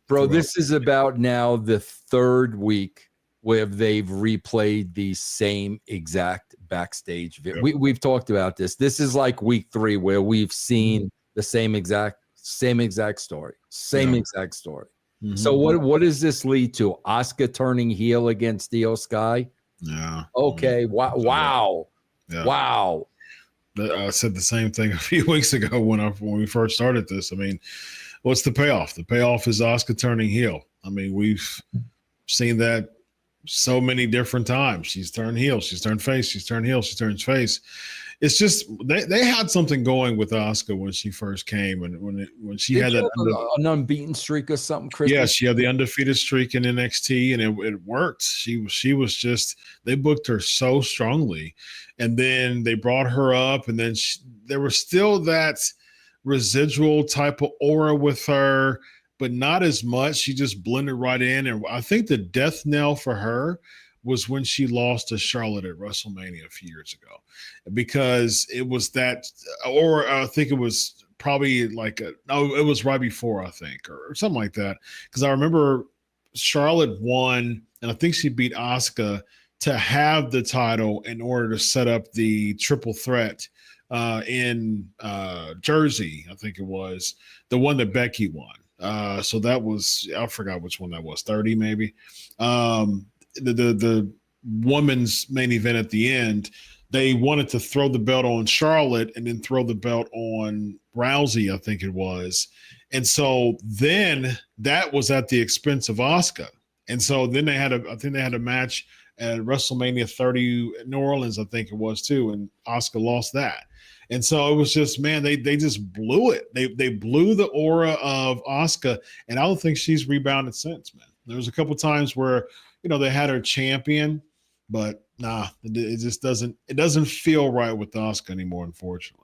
Bro, this is about now the third week where they've replayed the same exact backstage. Yep. We've talked about this. This is like week 3 where we've seen the same exact story. Exact story. Mm-hmm. So what does this lead to? Asuka turning heel against Io Sky? Yeah. Okay. Wow. Yeah. Wow. I said the same thing a few weeks ago when we first started this. I mean, what's the payoff? The payoff is Asuka turning heel. I mean, we've seen that so many different times. She's turned heel, she's turned face, she's turned heel, she turns face. It's just they had something going with Asuka when she first came, and when she had that an unbeaten streak or something. Chris, yeah, she had the undefeated streak in NXT, and it worked. She was just, they booked her so strongly, and then they brought her up, and then there was still that residual type of aura with her, but not as much. She just blended right in, and I think the death knell for her was when she lost to Charlotte at WrestleMania a few years ago, because it was that, or I think it was probably like it was right before, I think, or something like that. Because I remember Charlotte won, and I think she beat Asuka to have the title in order to set up the triple threat in Jersey. I think it was the one that Becky won. So that was, I forgot which one that was, 30 maybe. The women's main event at the end, they wanted to throw the belt on Charlotte and then throw the belt on Rousey, I think it was. And so then that was at the expense of Asuka. And so then I think they had a match at WrestleMania 30 in New Orleans, I think it was too, and Asuka lost that. And so it was just, man, they just blew it. They blew the aura of Asuka, and I don't think she's rebounded since, man. There was a couple times where, they had her champion, but nah, it just doesn't feel right with Asuka anymore, unfortunately.